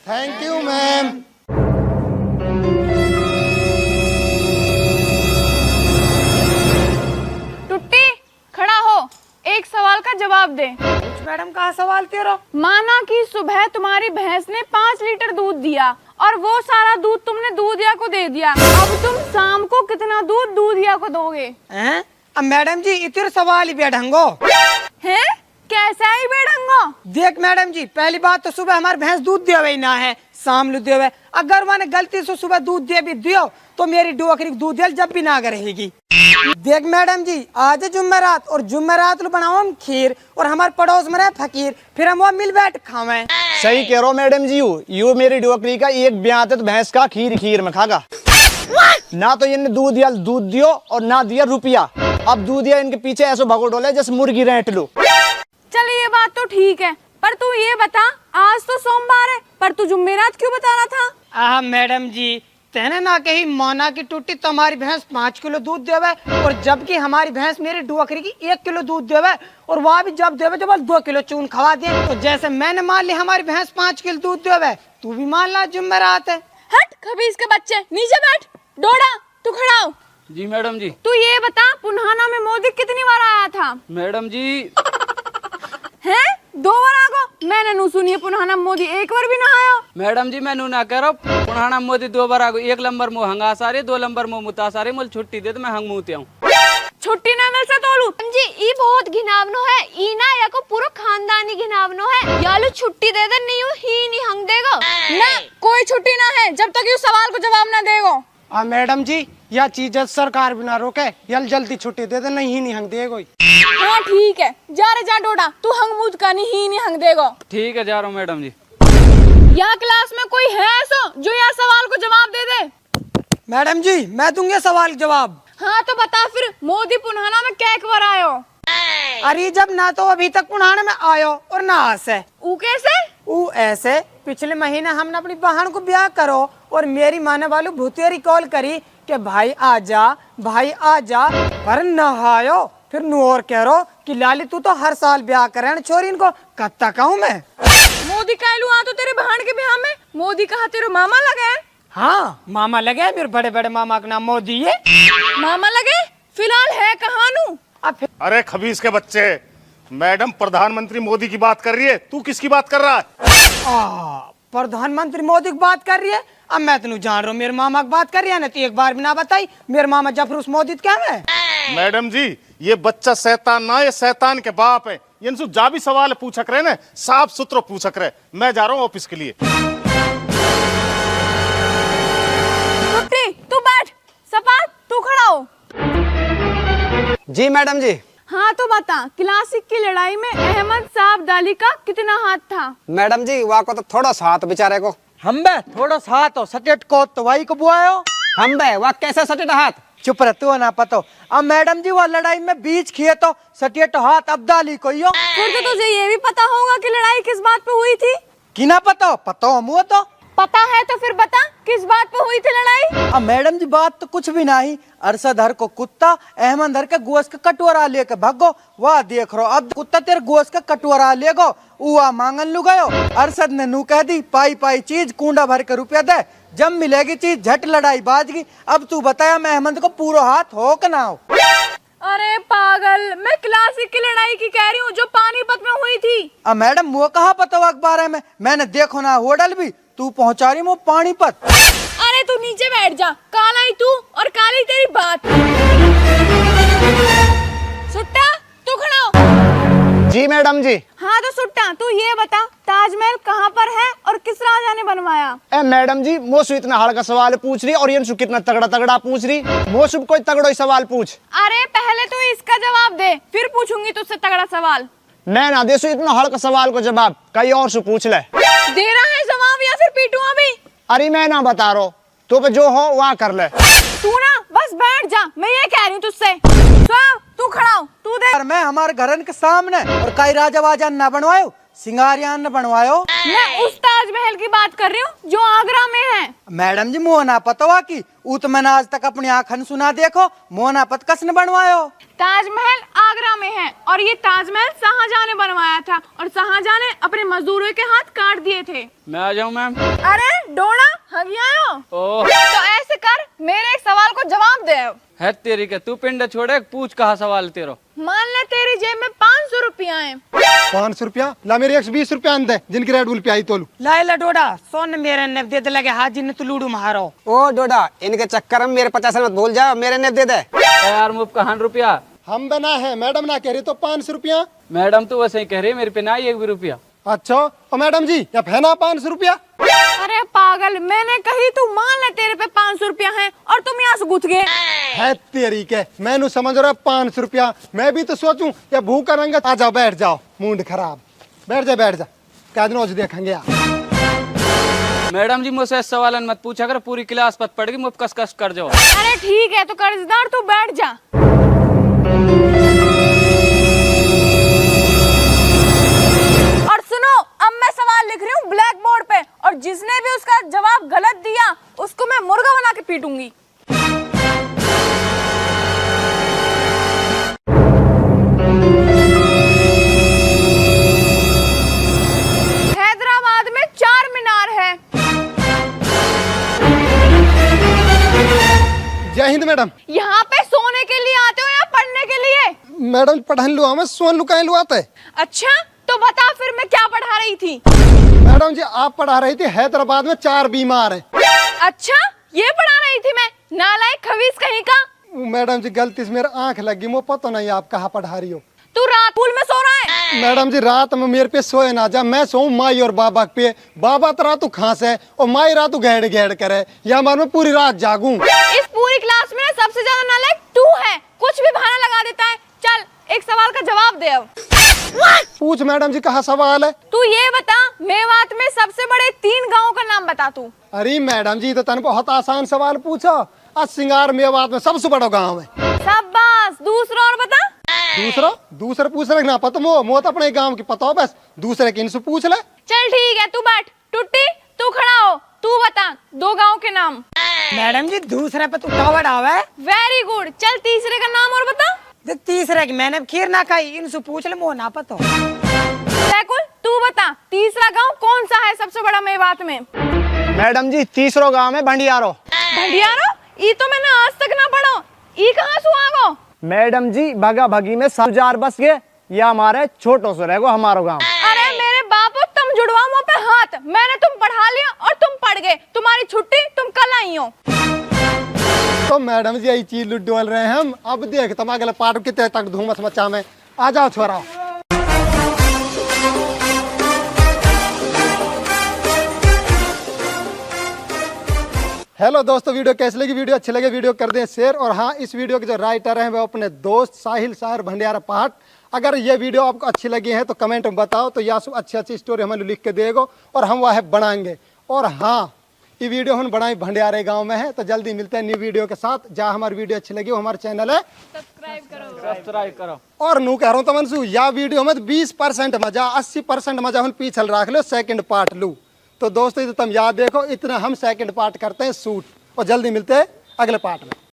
Thank you ma'am. टुट्टी खड़ा हो, एक सवाल का जवाब दे। मैडम कहाँ सवाल तेरा? माना कि सुबह तुम्हारी भैंस ने 5 लीटर दूध दिया और वो सारा दूध तुमने दूधिया को दे दिया। अब तुम शाम को कितना दूध दूधिया को दोगे? हैं? अब मैडम जी इतर सवाल ही बेढंगो है, कैसा ही बेढंगो? देख मैडम जी, पहली बात तो सुबह हमारी भैंस दूध देवे ही ना है, शाम लू देवे। अगर मैंने गलती से सुबह दूध दे भी दियो तो मेरी डोकरी दूध दिल जब भी ना रहेगी। देख मैडम जी, आज है जुम्मेरात और जुम्मेरात लो बनाओ हम खीर और हमारे पड़ोस में रहे फकीर, फिर हम वो मिल बैठ खावे। सही कह रहे हो मैडम जी, यू मेरी डोकरी का एक ब्याह तो भैंस का खीर खीर में खागा ना। तो इनने दूध दियो और ना दिया रुपया। अब दूध दिया इनके पीछे ऐसे भगो डोले जैसे मुर्गी रेंट लो। चल ये बात तो ठीक है, पर तू ये बता, आज तो सोमवार है पर तू जुम्मेरात क्यों बता रहा था? मैडम जी, तेने ना कही मौना की टूटी तो हमारी भैंस 5 किलो दूध देवे और जबकि हमारी भैंस मेरी डुअकरी की 1 किलो दूध देवे और वह भी जब देवे जब 2 किलो चून खवा दे। तो जैसे मैंने मान लिया हमारी भैंस 5 किलो दूध देवे, तू भी मान ला जुम्मेरात है। हट खबीस के बच्चे, नीचे बैठ। डोडा तू खड़ा हो। जी मैडम जी। तू ये बता, पुन्हाना में मोदी कितनी बार आया था? मैडम जी है 2 बार आगो। मैंने नू सुनिए पुन्हाना मोदी 1 बार भी ना आया। मैडम जी मैं ना कह रहा पुराना मोदी 2 बार आगो। 1 नंबर मुँह हंगा सारे, 2 नंबर मुँह मुता सारे। मुझे छुट्टी दे तो मैं हंग मुते हूँ। छुट्टी ना मिल से तोलू जी ई बहुत घिनावनो है, ई ना या को पूरा खानदानी घिनावनो है। यालो छुट्टी दे दे, नहीं ही नहीं हंग देगो ना। कोई छुट्टी ना है जब तक यू सवाल को जवाब ना देगो। मैडम जी, यह चीज सरकार बिना रोके यल जल्दी छुट्टी दे दे, नहीं हंग दे कोई। हाँ ठीक है, जा रे जा डोडा, तू हंग मुद का नहीं हंग देगो। ठीक है जा रहा हूँ मैडम जी। यहाँ क्लास में कोई है ऐसा जो यहाँ सवाल को जवाब दे दे? मैडम जी मैं दूंगा सवाल जवाब। हाँ तो बता फिर, मोदी पुन्हाना में क्या बार आयो? अरे जब ना तो अभी तक पुराने में आयो और ना आसे। ऊ कैसे? ऊ ऐसे, पिछले महीने हमने अपनी बहन को ब्याह करो और मेरी माने वालों भूतेरी कॉल करी कि भाई आजा पर नहायो। फिर नूर कह रो कि लाली तू तो हर साल ब्याह करे छोरी इनको कत्ता कहूँ मैं। मोदी कहलू आ तो तेरे बहन के ब्याह में मोदी कहा तेरे मामा लगे? हाँ मामा लगे, मेरे बड़े बड़े मामा का नाम मोदी है। मामा लगे? फिलहाल है कहाँ नू? अरे खबीस के बच्चे, मैडम प्रधानमंत्री मोदी की बात कर रही है, तू किसकी बात कर रहा है? प्रधानमंत्री मोदी की बात कर रही है। अब मैं तेन जान रहा हूँ मेरे मामा की बात कर रही है ना, तो एक बार भी ना बताई मेरे मामा जफरूस मोदी क्या है? मैडम जी ये बच्चा शैतान ना, ये शैतान के बाप है। ये जा भी सवाल पूछक रहे ना, साफ सुथरा पूछक रहे। मैं जा रहा हूँ ऑफिस के लिए। तू बैठ, सपाट तू खड़ा हो। जी मैडम जी। हाँ तो बता, क्लासिक की लड़ाई में अहमद साहब दाली का कितना हाथ था? मैडम जी वहाँ को तो थोड़ा साथ बेचारे को। हम बे थोड़ा साथ हो सटेट को तो वही को बुआयो। हम बे वहाँ कैसे सटेट हाथ? चुप रह तू ना पतो। अब मैडम जी वो लड़ाई में बीच किए तो सटेट हाथ अब्दाली को यो। फिर तो तुझे ये भी पता होगा कि लड़ाई किस बात पे हुई थी? कि ना पतो मुँह तो पता है तो फिर बता, किस बात पे हुई थी लड़ाई? अब मैडम जी बात तो कुछ भी नहीं। अरशद हर को कुत्ता अहमद हर के गोश्त का कटोरा लेके भागो। वाह देख रहो, अब कुत्ता तेरे गोश्त का कटोरा लेगो, उआ मांगन लू गयो। अरशद ने नू कह दी पाई चीज कूंडा भर के रुपया दे, जब मिलेगी चीज झट लड़ाई बाज गई। अब तू बताया मैं अहमद को पूरा हाथ हो कि ना हो? अरे पागल, मैं क्लासिक की लड़ाई की कह रही हूँ जो पानीपत में हुई थी। अब मैडम वो कहा पता अखबार में मैंने देखो ना होटल भी, तू पहुंचा रही वो पानीपत। अरे तू नीचे बैठ जा, काला ही तू और काली तेरी बात। सुट्टा तू खड़ा हो। जी मैडम जी। हाँ तो सुट्टा तू ये बता, ताजमहल कहाँ पर है और किस राजा ने बनवाया? ए मैडम जी मोसु इतना हल्का सवाल पूछ रही और ये कितना तगड़ा पूछ रही। मोसु कोई तगड़ो सवाल पूछ। अरे पहले तू इसका जवाब दे, फिर पूछूंगी तुझसे तगड़ा सवाल। मैं ना दे इतना हल्का सवाल को जवाब, कहीं और से पूछ ले। दे रहा है जवाब या फिर पीटू अभी? अरे मैं ना बता रहा, तो पे जो हो वहाँ कर ले। तू ना बस बैठ जा, मैं ये कह रही हूँ तुझसे। तू खड़ा हो, तू दे। मैं हमारे घरन के सामने और कई राजा वाजा न बनवायो, सिंगारियान न बनवायो। मैं उस ताजमहल की बात कर रही हूँ जो आगरा में है। मैडम जी मुँह ना पतवा की ऊ तो मैंने आज तक अपनी आँखन सुना देखो, मुँह ना पत कस न बनवायो। ताजमहल आगरा में है और ये ताजमहल शाहजहां ने बनवाया था और शाहजहां ने अपने मजदूरों के हाथ काट दिए थे। मैं आ जाऊं मैम? अरे डोना हगी आयो। ओह तो ऐसे कर, मेरे एक सवाल को जवाब दे। है तेरी के, तू पिंड छोड़े, पूछ कहा सवाल तेरो। मान ले तेरी जेब में 500 रुपया है। 500 रुपया ला, मेरे 120 रुपया अंदर जिनकी रेड बुल प्याई तोलू। लाइला डोडा सोन मेरे ने दे लगे हाथ जिन तू लूडू मारो। ओ डोडा, इनके चक्कर में मेरे 50 मत भूल जाओ, मेरे ने दे दे। यार मुझ का 100 रुपया। हम बना है, मैडम ना कह रही तो 500 रुपया। मैडम तो वैसे ही कह रही है, मेरे पे ना 1 भी रुपया। अच्छा और मैडम जी या फैना 500 रुपया। अरे पागल, मैंने कही तू मान ले तेरे पे 500 रुपया है और तुम यहाँ से गुथ गए। है तेरी के, मैनू समझ रहा 500 रुपया। मैं भी तो सोचूं या भूखा रंगा। आ जाओ बैठ जाओ, मूड खराब। बैठ जा क्या दिन देखेंगे यार। मैडम जी मुझसे इस सवाल मत पूछा कर, पूरी क्लास पत पड़ गई, मुझ कस कर जाओ। अरे ठीक है, तो कर्जदार तू बैठ जा। और सुनो, अब मैं सवाल लिख रही हूँ ब्लैक बोर्ड पे और जिसने भी उसका जवाब गलत दिया उसको मैं मुर्गा बना के पीटूंगी। हैदराबाद में 4 मीनार है। जय हिंद मैडम। यहाँ पे सोने के लिए आते हो या पढ़ने के लिए? मैडम पढ़न लुआ मैं सोन लुकाए लुआते। अच्छा तो बता फिर मैं क्या पढ़ा रही थी? मैडम जी आप पढ़ा रही थी हैदराबाद में 4 बीमार है। अच्छा ये पढ़ा रही थी मैं, नालायक खबीस कहीं का। मैडम जी गलती से मेरे आंख लगी, मुझे पता नहीं आप कहाँ पढ़ा रही हो। तू रात पूल में सो रहा है? मैडम जी रात में मेरे पे सोए ना जा, मैं सोऊं माई और बाबा पे। बाबा तो रातू खांस है और माई रातू घेड़ घेड़ करे, या मान मैं पूरी रात जागूं। इस पूरी क्लास में सबसे ज्यादा नालायक तू है, कुछ भी बहाना लगा देता है। चल एक सवाल का जवाब दे अब। पूछ मैडम जी कहाँ सवाल है। तू ये बता, मेवात में सबसे बड़े 3 गाँव का नाम बता तू। अरे मैडम जी तो तन बहुत आसान सवाल पूछो। आज सिंगार मेवात में सबसे बड़ा गाँव है। शाबाश, दूसरा और बता। दूसरा पूछ रहे ना पता मो तो अपने गांव की पता हो, बस दूसरे की इनसे पूछ ले। चल ठीक है, तू बैठ। टुट्टी तू खड़ा हो, तू बता 2 गाँव के नाम। मैडम जी दूसरे पे तू टावर आवे। वेरी गुड, चल तीसरे का नाम और बता। तीसरे की मैंने खीर ना खाई, इनसे पूछ ले, मोह ना पता। सैकुल तू बता तीसरा गांव कौन सा है सबसे बड़ा मेवात में? मैडम जी तीसरो गांव है भंडियारो। भंडियारो? ई तो मैंने आज तक ना पढ़ो, ई कहाँ सुहागो? मैडम जी भगा भगी में 1000 बस गए, ये हमारे छोटो से रहेगो हमारो गांव। अरे मेरे बापू तुम जुड़वा मुँह पे हाथ, मैंने तुम पढ़ा लिया और तुम पढ़ गए, तुम्हारी छुट्टी तुम कल आई हो। तो मैडम जी यही चीज डोल रहे हैं हम। अब देख तुम अगले पार्ट कितने तक धूमस मचा में। आ जाओ छोरा। हेलो दोस्तों, वीडियो कैसी लगी? वीडियो अच्छी लगे वीडियो कर दें शेयर। और हाँ, इस वीडियो के जो राइटर हैं वो अपने दोस्त साहिल साहर भंडियारा पहाड़। अगर ये वीडियो आपको अच्छी लगी है तो कमेंट में बताओ, तो या अच्छी अच्छी स्टोरी हमें लिख के देगो और हम वह बनाएंगे। और हाँ, ये वीडियो हम बनाई भंडियारे गांव में है, तो जल्दी मिलते हैं न्यू वीडियो के साथ। जहाँ हमारी वीडियो अच्छी लगी वो हमारे चैनल है सब्सक्राइब करो। और नू कह रहा हूँ तमनसू, या वीडियो में 20% मजा 80% मजा हम पीछे रख लो, सेकंड पार्ट लू। तो दोस्तों तुम याद देखो, इतना हम सेकंड पार्ट करते हैं शूट। और जल्दी मिलते हैं अगले पार्ट में।